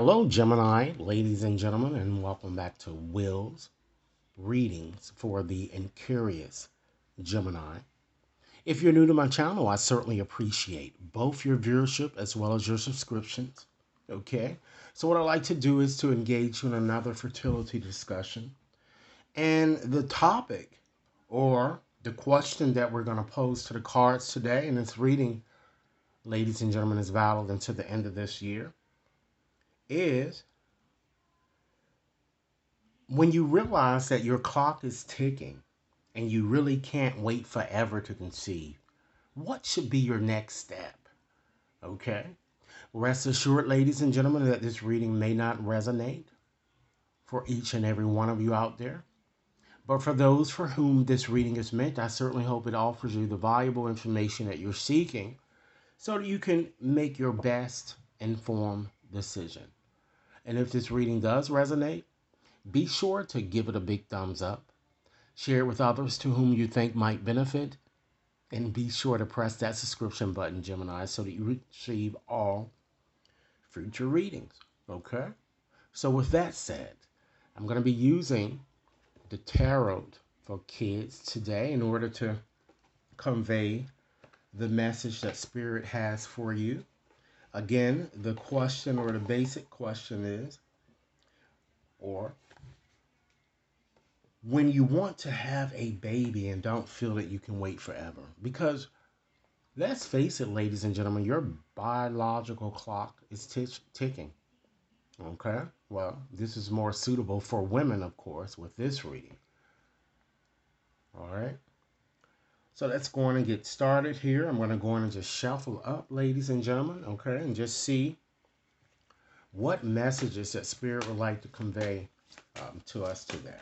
Hello, Gemini, ladies and gentlemen, and welcome back to Will's readings for the incurious Gemini. If you're new to my channel, I certainly appreciate both your viewership as well as your subscriptions. Okay, so what I like to do is to engage you in another fertility discussion. And the topic or the question that we're going to pose to the cards today, and this reading, ladies and gentlemen, is valid until the end of this year, is when you realize that your clock is ticking and you really can't wait forever to conceive, what should be your next step? Okay? Rest assured, ladies and gentlemen, that this reading may not resonate for each and every one of you out there. But for those for whom this reading is meant, I certainly hope it offers you the valuable information that you're seeking so that you can make your best informed decision. And if this reading does resonate, be sure to give it a big thumbs up. Share it with others to whom you think might benefit. And be sure to press that subscription button, Gemini, so that you receive all future readings. Okay? So with that said, I'm going to be using the tarot for kids today in order to convey the message that Spirit has for you. Again, the question or the basic question is, or when you want to have a baby and don't feel that you can wait forever. Because let's face it, ladies and gentlemen, your biological clock is ticking. Okay? Well, this is more suitable for women, of course, with this reading. All right? So let's go on and get started here. I'm going to go on and just shuffle up, ladies and gentlemen, okay, and just see what messages that Spirit would like to convey to us today.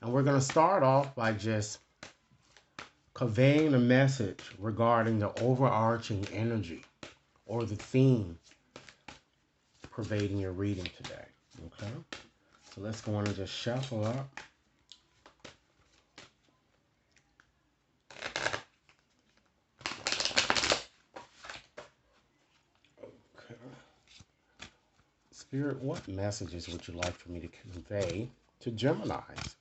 And we're going to start off by just conveying a message regarding the overarching energy or the theme pervading your reading today. Okay? So let's go on and just shuffle up. Okay. Spirit, what messages would you like for me to convey to Geminis?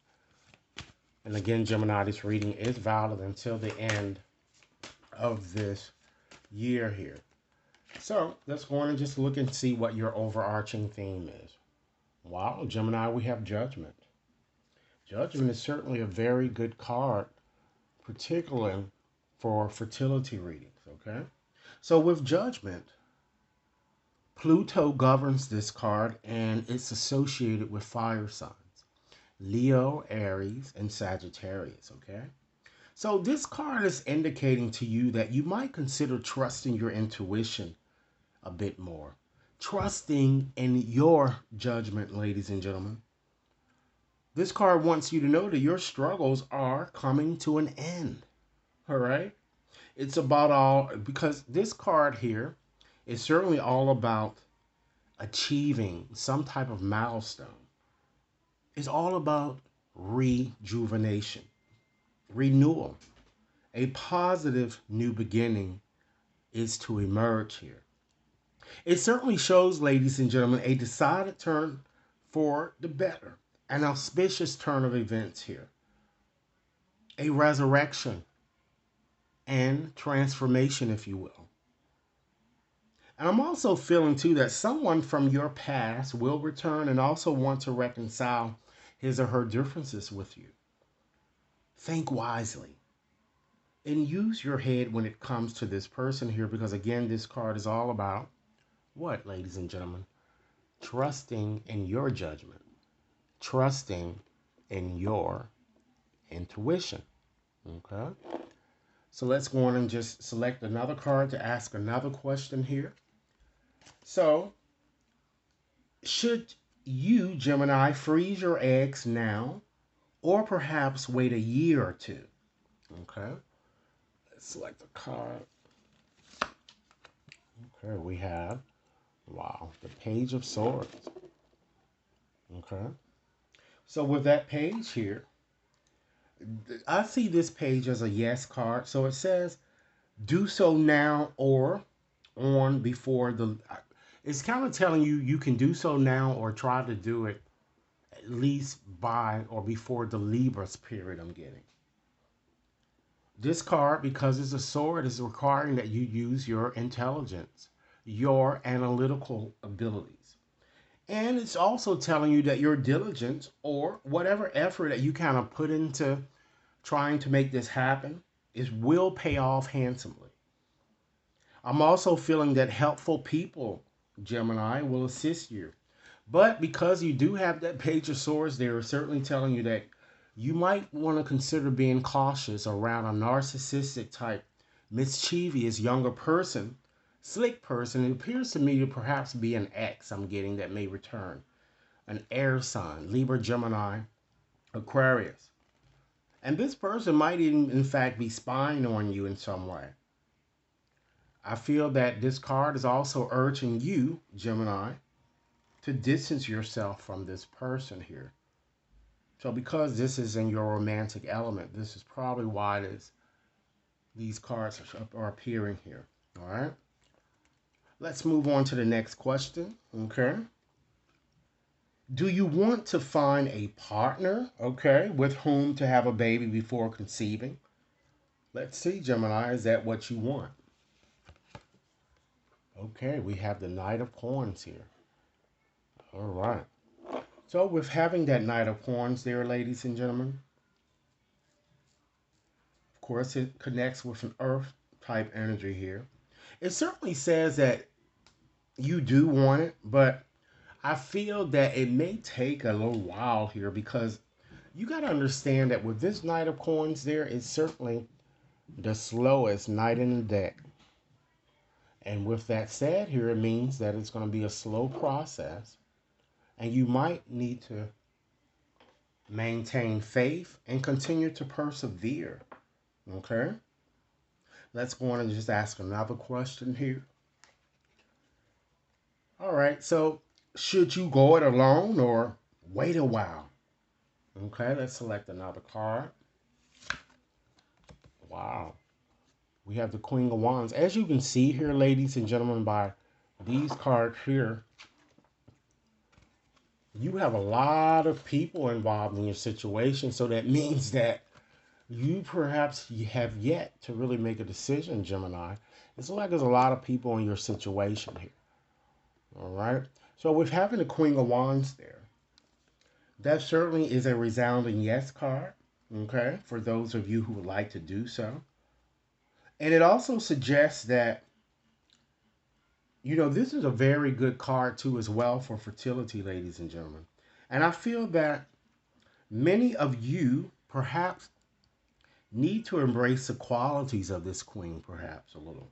And again, Gemini, this reading is valid until the end of this year here. So let's go on and just look and see what your overarching theme is. Wow, Gemini, we have Judgment. Judgment is certainly a very good card, particularly for fertility readings, okay? So with Judgment, Pluto governs this card and it's associated with fire signs. Leo, Aries, and Sagittarius, okay? So this card is indicating to you that you might consider trusting your intuition a bit more. Trusting in your judgment, ladies and gentlemen. This card wants you to know that your struggles are coming to an end, all right? It's about all, because this card here is certainly all about achieving some type of milestone. It's all about rejuvenation, renewal. A positive new beginning is to emerge here. It certainly shows, ladies and gentlemen, a decided turn for the better, an auspicious turn of events here, a resurrection and transformation, if you will. And I'm also feeling, too, that someone from your past will return and also want to reconcile his or her differences with you. Think wisely and use your head when it comes to this person here, because, again, this card is all about what, ladies and gentlemen? Trusting in your judgment, trusting in your intuition. Okay? So let's go on and just select another card to ask another question here. So, should you, Gemini, freeze your eggs now or perhaps wait a year or two? Okay. Let's select a card. Okay, we have, wow, the Page of Swords. Okay. So with that page here, I see this page as a yes card. So it says, do so now or on before the... It's kind of telling you you can do so now or try to do it at least by or before the Libras period I'm getting. This card, because it's a sword, is requiring that you use your intelligence, your analytical abilities. And it's also telling you that your diligence or whatever effort that you kind of put into trying to make this happen will pay off handsomely. I'm also feeling that helpful people, Gemini, will assist you. But because you do have that Page of Swords, they're certainly telling you that you might want to consider being cautious around a narcissistic type, mischievous younger person, slick person. It appears to me to perhaps be an ex I'm getting that may return. An air sign, Libra, Gemini, Aquarius. And this person might even, in fact, be spying on you in some way. I feel that this card is also urging you, Gemini, to distance yourself from this person here. So because this is in your romantic element, this is probably why these cards are appearing here. All right. Let's move on to the next question. Okay. Do you want to find a partner, okay, with whom to have a baby before conceiving? Let's see, Gemini, is that what you want? Okay, we have the Knight of Coins here. All right. So with having that Knight of Coins there, ladies and gentlemen, of course, it connects with an Earth type energy here. It certainly says that you do want it, but I feel that it may take a little while here because you got to understand that with this Knight of Coins there, it's certainly the slowest Knight in the deck. And with that said here, it means that it's going to be a slow process. And you might need to maintain faith and continue to persevere. Okay? Let's go on and just ask another question here. All right, so should you go it alone or wait a while? Okay, let's select another card. Wow. We have the Queen of Wands. As you can see here, ladies and gentlemen, by these cards here, you have a lot of people involved in your situation. So that means that you perhaps have yet to really make a decision, Gemini. It's like there's a lot of people in your situation here. All right. So with having the Queen of Wands there, that certainly is a resounding yes card. Okay. For those of you who would like to do so. And it also suggests that, you know, this is a very good card too as well for fertility, ladies and gentlemen. And I feel that many of you perhaps need to embrace the qualities of this queen perhaps a little.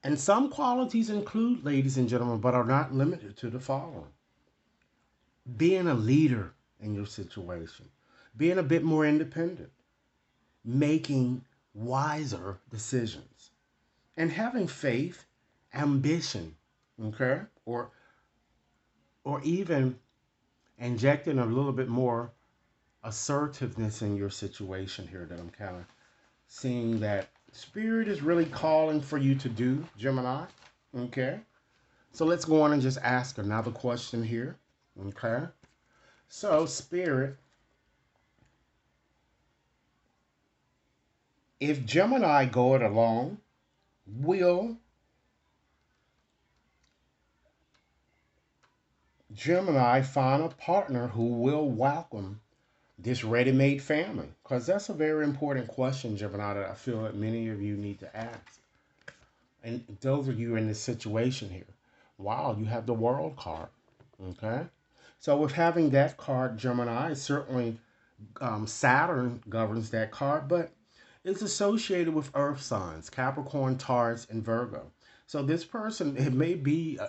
And some qualities include, ladies and gentlemen, but are not limited to the following. Being a leader in your situation. Being a bit more independent. Making wiser decisions. And having faith, ambition, okay? Or even injecting a little bit more assertiveness in your situation here that I'm kind of seeing that Spirit is really calling for you to do, Gemini. Okay. So let's go on and just ask another question here. Okay. So Spirit, if Gemini go it alone, will Gemini find a partner who will welcome this ready-made family? Because that's a very important question, Gemini, that I feel that many of you need to ask. And those of you in this situation here, wow, you have the World card. Okay. So with having that card, Gemini, certainly Saturn governs that card, but it's associated with Earth signs, Capricorn, Taurus, and Virgo. So this person, it may be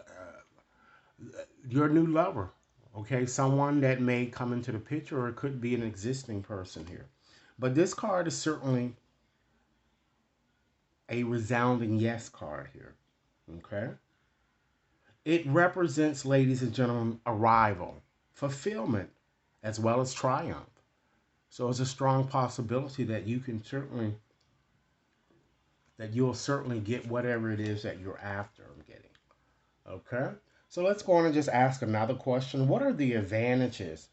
your new lover, okay? Someone that may come into the picture, or it could be an existing person here. But this card is certainly a resounding yes card here, okay? It represents, ladies and gentlemen, arrival, fulfillment, as well as triumph. So it's a strong possibility that you can certainly, that you'll certainly get whatever it is that you're after. I'm getting. Okay. So let's go on and just ask another question. What are the advantages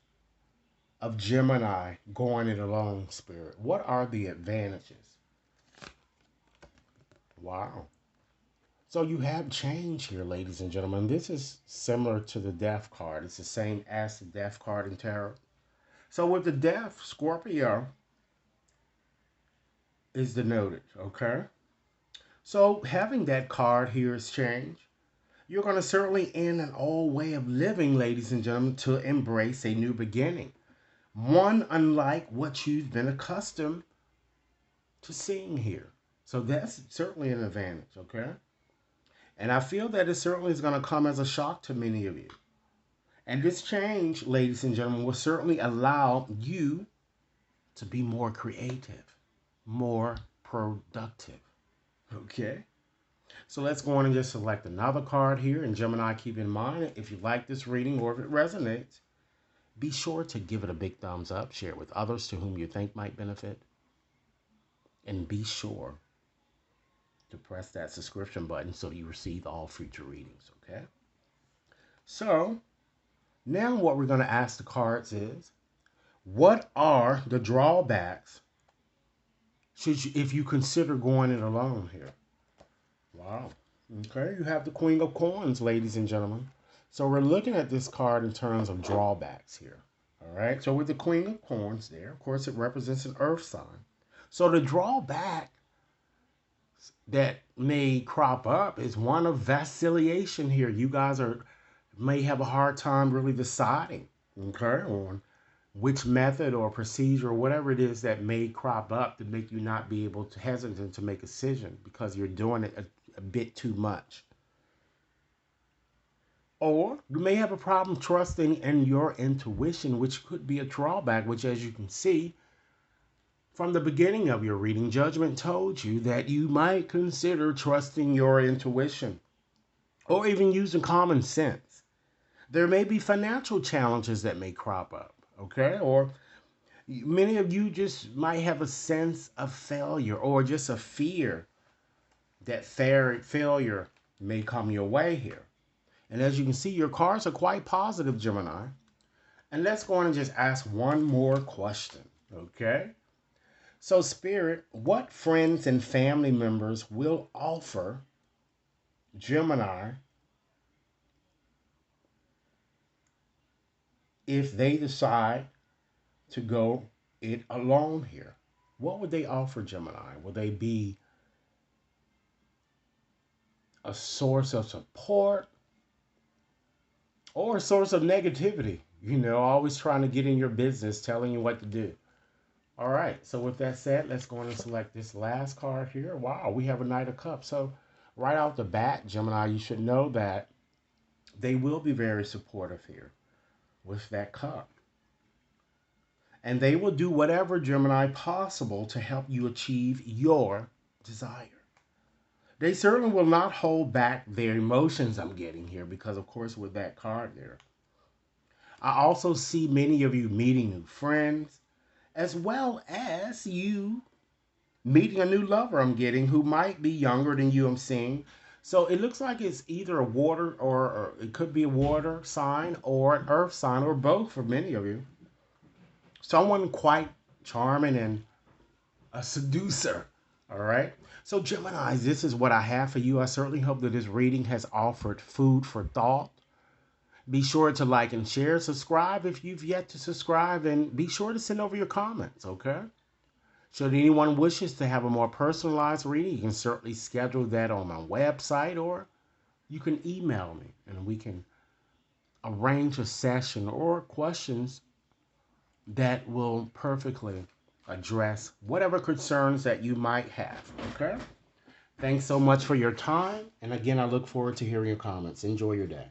of Gemini going it alone, Spirit? What are the advantages? Wow. So you have change here, ladies and gentlemen. This is similar to the Death card. It's the same as the Death card in tarot. So with the Death, Scorpio is denoted, okay? So having that card here is change. You're going to certainly end an old way of living, ladies and gentlemen, to embrace a new beginning. One unlike what you've been accustomed to seeing here. So that's certainly an advantage, okay? And I feel that it certainly is going to come as a shock to many of you. And this change, ladies and gentlemen, will certainly allow you to be more creative, more productive, okay? So let's go on and just select another card here. And Gemini, keep in mind, if you like this reading or if it resonates, be sure to give it a big thumbs up, share it with others to whom you think might benefit, and be sure to press that subscription button so you receive all future readings, okay? So now what we're going to ask the cards is, what are the drawbacks if you consider going it alone here? Wow. Okay, you have the Queen of Coins, ladies and gentlemen. So we're looking at this card in terms of drawbacks here. All right, so with the Queen of Coins there, of course, it represents an earth sign. So the drawback that may crop up is one of vacillation here. You guys may have a hard time really deciding, okay, on which method or procedure or whatever it is that may crop up to make you not be able to hesitant to make a decision because you're doing it a bit too much. Or you may have a problem trusting in your intuition, which could be a drawback, which, as you can see, from the beginning of your reading, Judgment told you that you might consider trusting your intuition or even using common sense. There may be financial challenges that may crop up, okay? Or many of you just might have a sense of failure or just a fear that failure may come your way here. And as you can see, your cards are quite positive, Gemini. And let's go on and just ask one more question, okay? So, Spirit, what friends and family members will offer Gemini if they decide to go it alone here? What would they offer Gemini? Will they be a source of support or a source of negativity? You know, always trying to get in your business, telling you what to do. All right, so with that said, let's go on and select this last card here. Wow, we have a Knight of Cups. So right off the bat, Gemini, you should know that they will be very supportive here with that cup. And they will do whatever, Gemini, possible to help you achieve your desire. They certainly will not hold back their emotions, I'm getting here, because, of course, with that card there. I also see many of you meeting new friends, as well as you meeting a new lover, I'm getting, who might be younger than you, I'm seeing. So it looks like it's either a water or it could be a water sign or an earth sign or both for many of you. Someone quite charming and a seducer. All right. So Gemini, this is what I have for you. I certainly hope that this reading has offered food for thought. Be sure to like and share. Subscribe if you've yet to subscribe. And be sure to send over your comments, okay? Should anyone wishes to have a more personalized reading, you can certainly schedule that on my website, or you can email me and we can arrange a session or questions that will perfectly address whatever concerns that you might have, okay? Thanks so much for your time. And again, I look forward to hearing your comments. Enjoy your day.